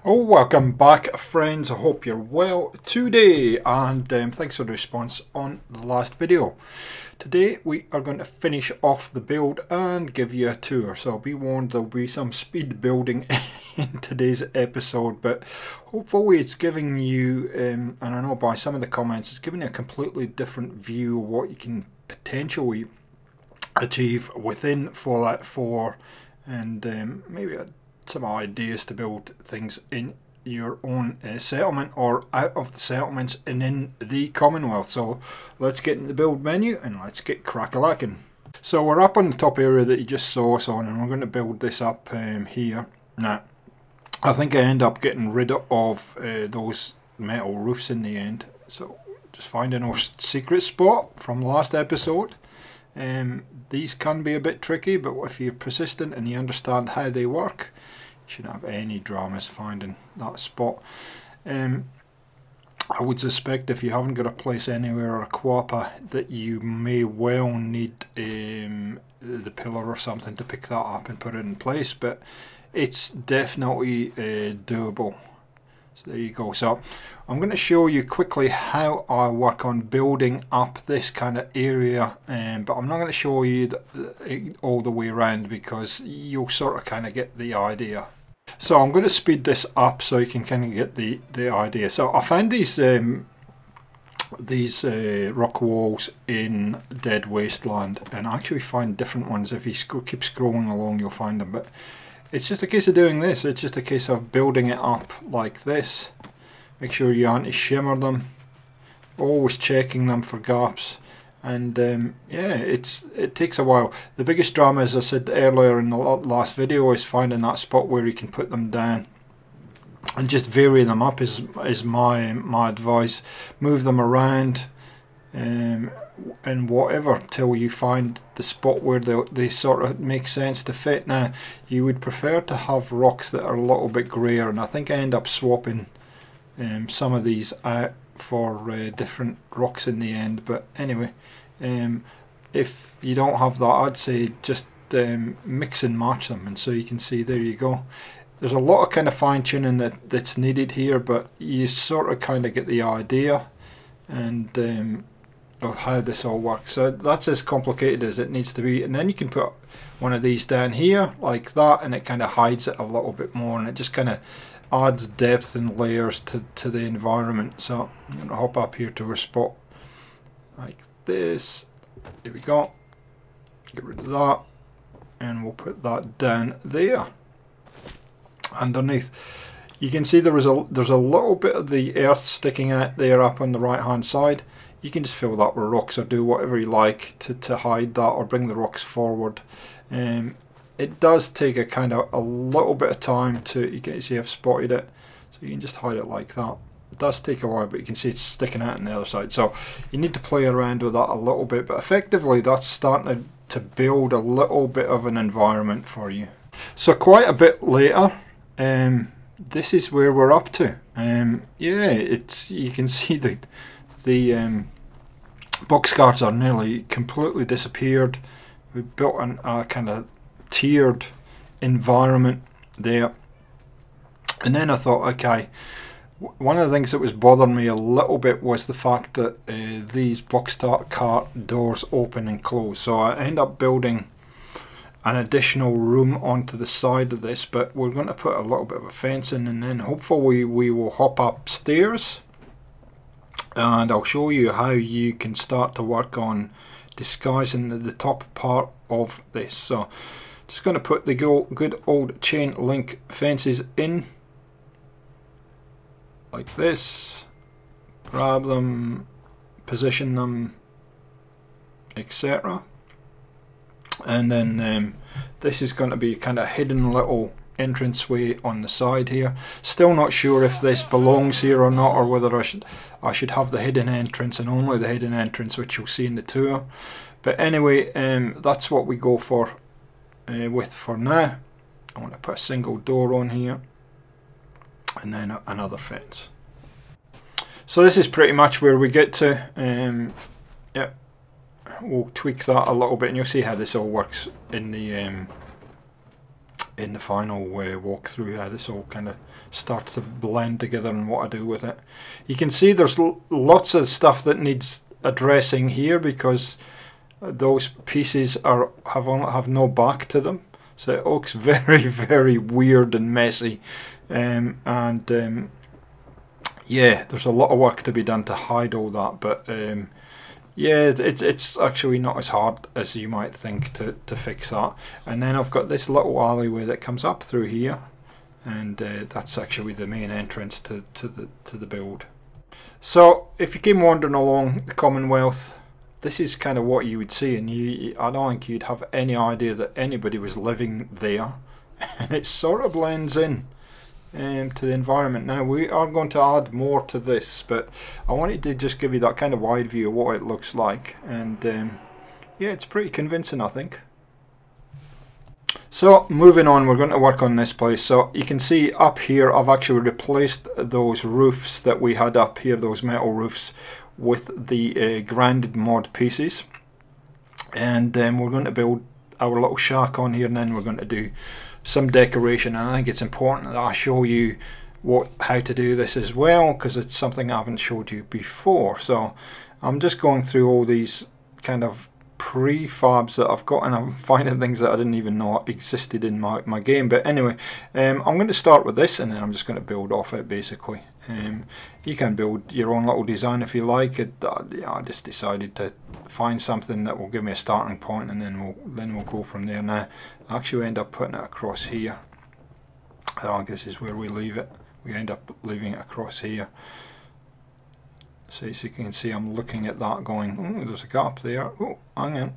Oh, welcome back friends. I hope you're well today, and thanks for the response on the last video. Today we are going to finish off the build and give you a tour, so be warned there'll be some speed building in today's episode, but hopefully it's giving you, and I know by some of the comments, it's giving you a completely different view of what you can potentially achieve within Fallout 4, and maybe some ideas to build things in your own settlement or out of the settlements and in the Commonwealth. So let's get in the build menu and let's get crack-a-lacking. So we're up on the top area that you just saw us on, and we're going to build this up here. Now I think I end up getting rid of those metal roofs in the end, so just finding our secret spot from last episode. These can be a bit tricky, but if you're persistent and you understand how they work, you shouldn't have any dramas finding that spot. I would suspect if you haven't got a place anywhere or a quapper that you may well need the pillar or something to pick that up and put it in place, but it's definitely doable. So there you go. So I'm going to show you quickly how I work on building up this kind of area, but I'm not going to show you all the way around because you'll sort of kind of get the idea. So I'm going to speed this up so you can kind of get the idea. So I found these rock walls in Dead Wasteland, and I actually find different ones. If you keep scrolling along you'll find them, but it's just a case of doing this. It's just a case of building it up like this. Make sure you anti-shimmer them, always checking them for gaps, and yeah, it takes a while. The biggest drama, as I said earlier in the last video, is finding that spot where you can put them down, and just vary them up is my advice. Move them around and whatever till you find the spot where they sort of make sense to fit. Now you would prefer to have rocks that are a little bit grayer, and I think I end up swapping some of these out for different rocks in the end, but anyway, if you don't have that, I'd say just mix and match them, and so you can see, there you go. There's a lot of kind of fine-tuning that's needed here, but you sort of kind of get the idea and of how this all works. So that's as complicated as it needs to be, and then you can put one of these down here like that, and it kind of hides it a little bit more, and it just kind of adds depth and layers to the environment. So I'm going to hop up here to a spot like this. There we go. Get rid of that, and we'll put that down there underneath. You can see there's a little bit of the earth sticking out there up on the right hand side. You can just fill that with rocks or do whatever you like to hide that, or bring the rocks forward. It does take a little bit of time to, you can see I've spotted it, so you can just hide it like that. It does take a while, but you can see it's sticking out on the other side, so you need to play around with that a little bit, but effectively that's starting to build a little bit of an environment for you. So quite a bit later, this is where we're up to. Yeah, you can see the box cards are nearly completely disappeared. We built a kind of tiered environment there, and then I thought, okay, one of the things that was bothering me a little bit was the fact that these box cart doors open and close, so I end up building an additional room onto the side of this, but we're going to put a little bit of a fence in, and then hopefully we will hop upstairs and I'll show you how you can start to work on disguising the top part of this. So just going to put the good old chain link fences in like this, grab them, position them, etc. And then this is going to be kind of hidden little entranceway on the side here. Still not sure if this belongs here or not, or whether I should have the hidden entrance and only the hidden entrance, which you'll see in the tour. But anyway, that's what we go for with for now. I want to put a single door on here, and then another fence. So this is pretty much where we get to. Yeah, we'll tweak that a little bit, and you'll see how this all works in the in the final walkthrough how this all kind of starts to blend together and what I do with it. You can see there's lots of stuff that needs addressing here because those pieces have no back to them, so it looks very, very weird and messy, yeah, there's a lot of work to be done to hide all that, but yeah, it's actually not as hard as you might think to fix that. And then I've got this little alleyway that comes up through here, and that's actually the main entrance to the build. So if you came wandering along the Commonwealth, this is kind of what you would see, and I don't think you'd have any idea that anybody was living there, and it sort of blends in to the environment. Now we are going to add more to this, but I wanted to just give you that kind of wide view of what it looks like, and yeah, it's pretty convincing, I think. So moving on, we're going to work on this place. So you can see up here I've actually replaced those roofs that we had up here, those metal roofs, with the grinded mod pieces, and then we're going to build our little shack on here, and then we're going to do some decoration. And I think it's important that I show you how to do this as well, because it's something I haven't showed you before. So I'm just going through all these kind of prefabs that I've got, and I'm finding things that I didn't even know existed in my game. But anyway, I'm going to start with this, and then I'm just going to build off it basically. You can build your own little design if you like. I just decided to find something that will give me a starting point, and then we'll go from there. Now I actually end up putting it across here. I think this is where we leave it. We end up leaving it across here. So as you can see, I'm looking at that going, oh, there's a gap there. Oh, hang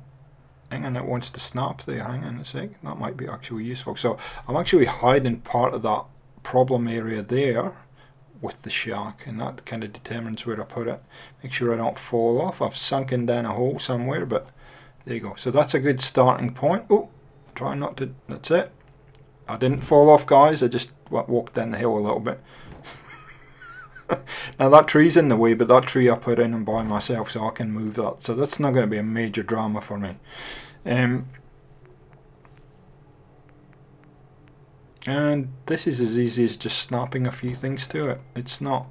on, it wants to snap there. Hang on a sec, that might be actually useful. So I'm actually hiding part of that problem area there with the shack, and that kind of determines where I put it. Make sure I don't fall off. I've sunken down a hole somewhere, but there you go. So that's a good starting point. Oh, try not to, that's it. I didn't fall off, guys. I just walked down the hill a little bit. Now that tree's in the way, but that tree I put in and by myself, so I can move that. So that's not going to be a major drama for me. And this is as easy as just snapping a few things to it. It's not.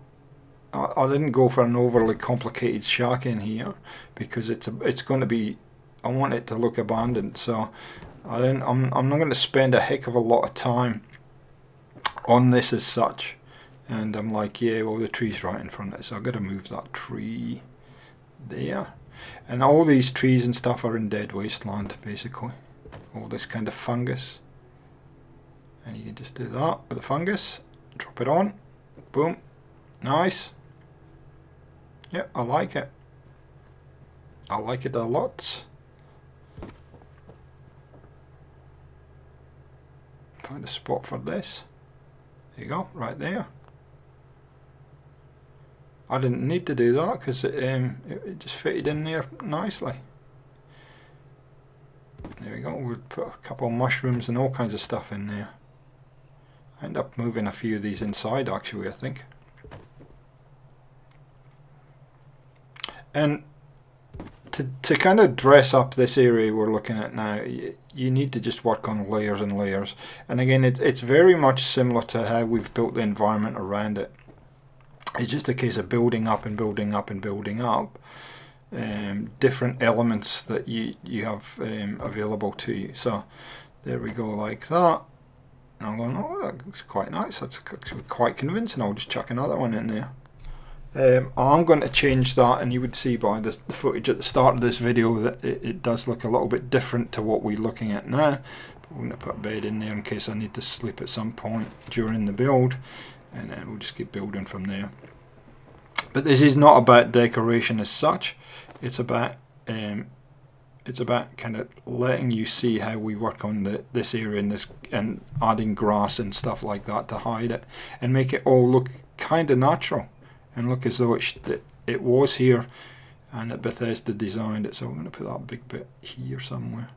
I didn't go for an overly complicated shack in here because it's going to be. I want it to look abandoned, so I'm not going to spend a heck of a lot of time on this as such. And I'm like, yeah, well, the tree's right in front of it, so I've got to move that tree there. And all these trees and stuff are in dead wasteland, basically. All this kind of fungus. And you can just do that with the fungus. Drop it on. Boom. Nice. Yep, I like it. I like it a lot. Find a spot for this. There you go, right there. I didn't need to do that because it just fitted in there nicely. There we go, we'll put a couple of mushrooms and all kinds of stuff in there. I end up moving a few of these inside actually, I think. And to kind of dress up this area we're looking at now, you need to just work on layers and layers. And again, it's very much similar to how we've built the environment around it. It's just a case of building up and building up and building up different elements that you have available to you. So there we go, like that. And I'm going, oh, that looks quite nice. That's actually quite convincing. I'll just chuck another one in there. I'm going to change that, and you would see by the footage at the start of this video that it does look a little bit different to what we're looking at now. But we're going to put a bed in there in case I need to sleep at some point during the build, and then we'll just keep building from there. But this is not about decoration as such. It's about kind of letting you see how we work on this area and adding grass and stuff like that to hide it and make it all look kind of natural and look as though it was here and that Bethesda designed it. So I'm going to put that big bit here somewhere.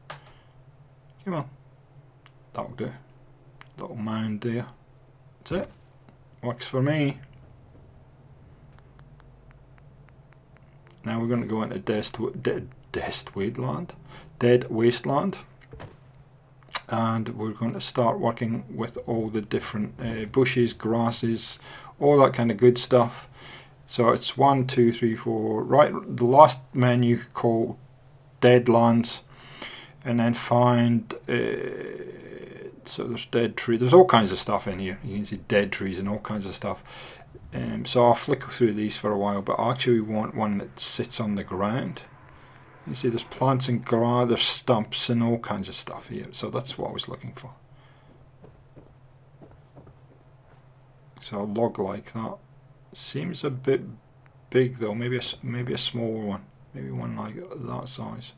Come on, that'll do. Little mound there. That's it. Works for me. Now we're going to go into dead wasteland. and we're going to start working with all the different bushes, grasses, all that kind of good stuff. So it's 1, 2, 3, 4, right, the last menu called Deadlands, and then find, so there's dead tree, there's all kinds of stuff in here. You can see dead trees and all kinds of stuff. So I'll flick through these for a while, but I actually want one that sits on the ground. You see there's plants and grass, there's stumps and all kinds of stuff here, so that's what I was looking for. So a log like that seems a bit big though, maybe a smaller one, maybe one like that size.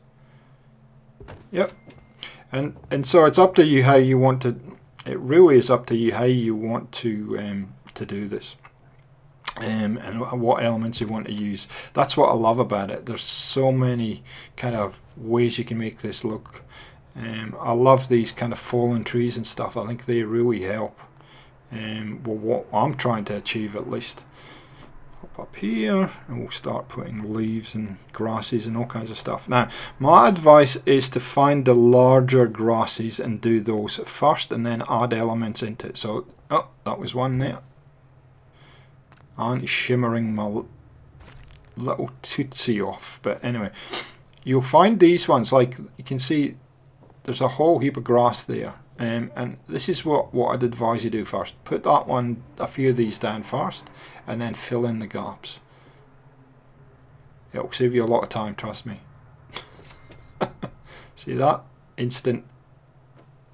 Yep. And so it's up to you how you want to, it really is up to you how you want to do this. And what elements you want to use. That's what I love about it. There's so many kind of ways you can make this look. I love these kind of fallen trees and stuff. I think they really help. Well, what I'm trying to achieve at least. Up here, and we'll start putting leaves and grasses and all kinds of stuff. Now, my advice is to find the larger grasses and do those first, and then add elements into it. So, oh, that was one there. And shimmering my little tootsie off. But anyway, you'll find these ones, like you can see, there's a whole heap of grass there. And this is what I'd advise you do first. Put that one, a few of these down first, and then fill in the gaps. It'll save you a lot of time, trust me. See that? Instant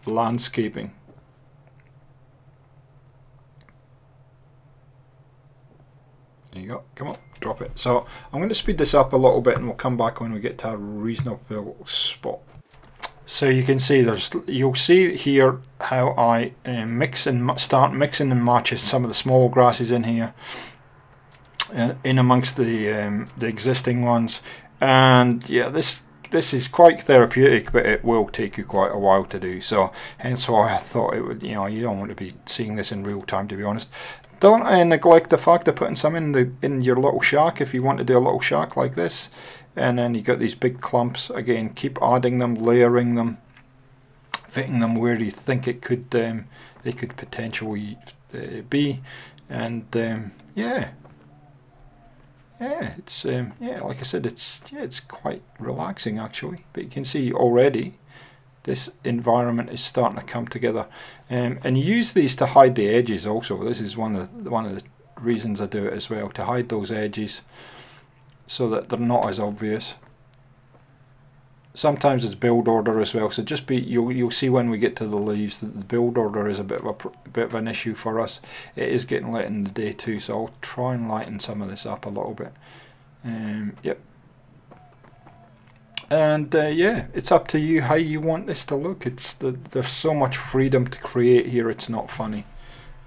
landscaping. There you go, come on, drop it. So I'm going to speed this up a little bit and we'll come back when we get to a reasonable spot. So you can see you'll see here how I start mixing and matching some of the small grasses in here, in amongst the existing ones. And yeah, this is quite therapeutic, but it will take you quite a while to do. So hence why I thought it would, you know, you don't want to be seeing this in real time, to be honest. Don't neglect the fact of putting some in your little shack if you want to do a little shack like this. And then you got these big clumps. Again, keep adding them, layering them, fitting them where you think it could they could potentially be. And yeah, it's yeah, like I said, it's quite relaxing actually. But you can see already this environment is starting to come together. And use these to hide the edges also. This is one of the reasons I do it as well, to hide those edges so that they're not as obvious. Sometimes it's build order as well, so just you'll see when we get to the leaves that the build order is a bit of an issue for us. It is getting late in the day too, so I'll try and lighten some of this up a little bit. Yep. And yeah, it's up to you how you want this to look. There's so much freedom to create here, it's not funny.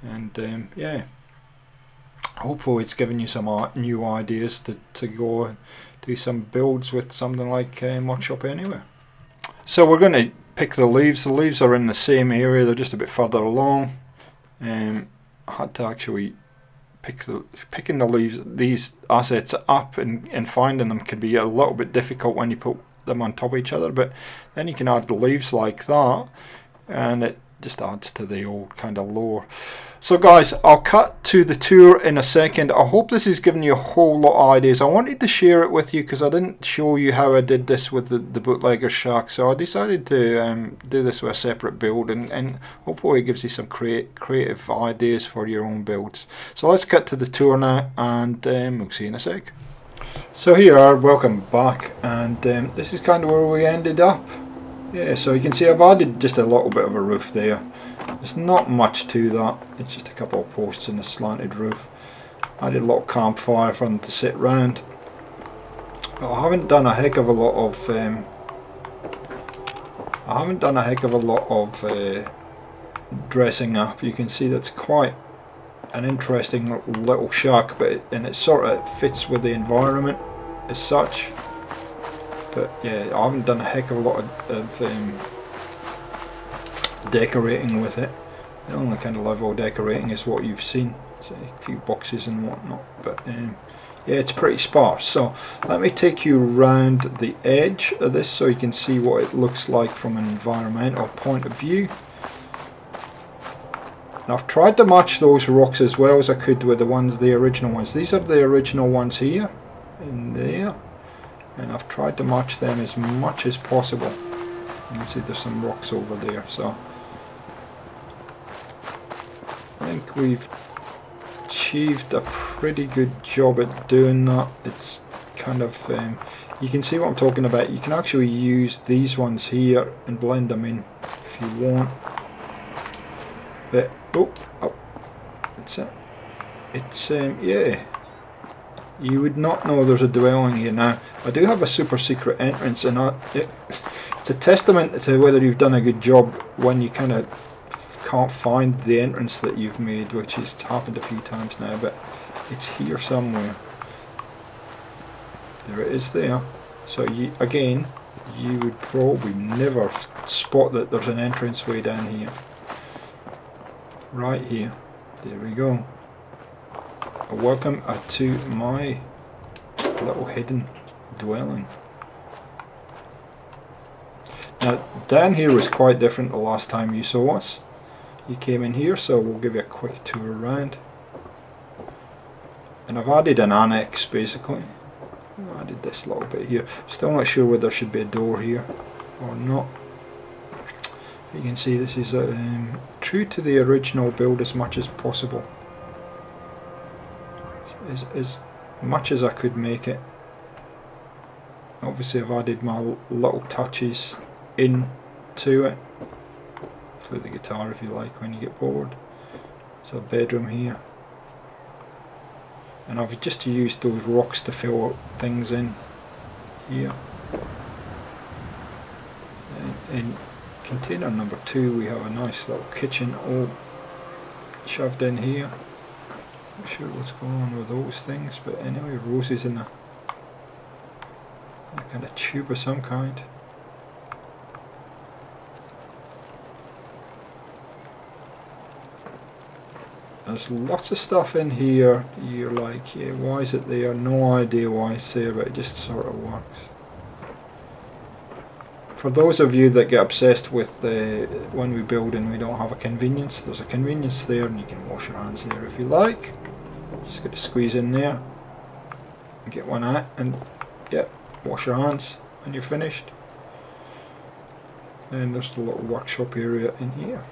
And yeah, hopefully it's given you some new ideas to go and do some builds with something like Workshop Anywhere. So we're going to pick the leaves. The leaves are in the same area, they're just a bit further along. I had to actually picking the leaves, these assets up and finding them can be a little bit difficult when you put them on top of each other, but then you can add the leaves like that and it just adds to the old kind of lore. So guys, I'll cut to the tour in a second. I hope this has given you a whole lot of ideas. I wanted to share it with you because I didn't show you how I did this with the bootlegger shack, so I decided to do this with a separate build, and hopefully it gives you some creative ideas for your own builds. So let's cut to the tour now, and we'll see you in a sec. So here you are, welcome back, and this is kind of where we ended up. Yeah, so you can see I've added just a little bit of a roof there. There's not much to that, it's just a couple of posts and a slanted roof. I did a little campfire for them to sit round. But I haven't done a heck of a lot of dressing up. You can see that's quite an interesting little shack, but it sort of fits with the environment as such. But yeah, I haven't done a heck of a lot of decorating with it. The only kind of level decorating is what you've seen, so a few boxes and whatnot. But Yeah, it's pretty sparse. So let me take you around the edge of this so you can see what it looks like from an environmental point of view. And I've tried to match those rocks as well as I could with the original ones. These are the original ones here, in there, and I've tried to match them as much as possible. You can see there's some rocks over there, so I think we've achieved a pretty good job at doing that. It's kind of you can see what I'm talking about. You can actually use these ones here and blend them in if you want, but oh, that's it. It's yeah, you would not know there's a dwelling here. Now I do have a super secret entrance, and it's a testament to whether you've done a good job when you kind of can't find the entrance that you've made, which has happened a few times now, but it's here somewhere. There it is there. So you would probably never spot that there's an entranceway down here. Right here. There we go. Welcome to my little hidden dwelling. Now down here was quite different the last time you saw us. You came in here, so we'll give you a quick tour around. And I've added an annex basically. I added this little bit here. Still not sure whether there should be a door here or not. You can see this is true to the original build as much as possible. As much as I could make it. Obviously I've added my little touches into it. Play the guitar if you like when you get bored. There's a bedroom here. And I've just used those rocks to fill things in here. And in container number 2 we have a nice little kitchen all shoved in here. Not sure what's going on with those things, but anyway, roses in a kind of tube of some kind. There's lots of stuff in here. You're like, yeah, why is it there? No idea why it's there, but it just sort of works. For those of you that get obsessed with when we build and we don't have a convenience, there's a convenience there, and you can wash your hands there if you like. Just got to squeeze in there and get one out, and yeah, wash your hands and you're finished. And there's the little workshop area in here.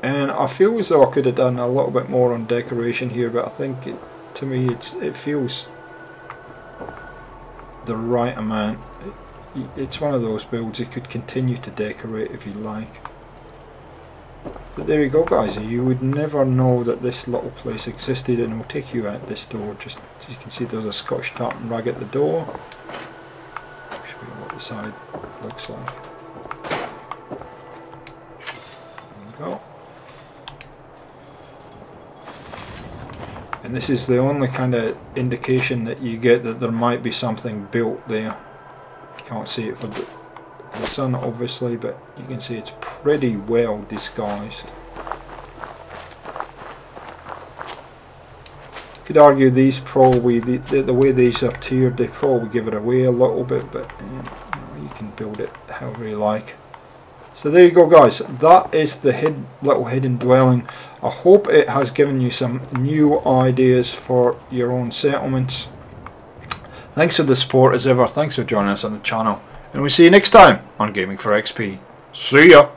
And I feel as though I could have done a little bit more on decoration here, but I think to me it feels the right amount. It's one of those builds you could continue to decorate if you like. But there you go guys, you would never know that this little place existed, and we'll take you out this door. Just as you can see, there's a Scottish tartan rag at the door. I'll show you what the side looks like. There we go. And this is the only kind of indication that you get that there might be something built there. You can't see it for the sun obviously, but you can see it's pretty well disguised. You could argue these probably, the way these are tiered, they probably give it away a little bit, but you can build it however you like. So there you go guys, that is the little hidden dwelling. I hope it has given you some new ideas for your own settlements. Thanks for the support as ever, thanks for joining us on the channel, and we'll see you next time on Gaming for XP. See ya!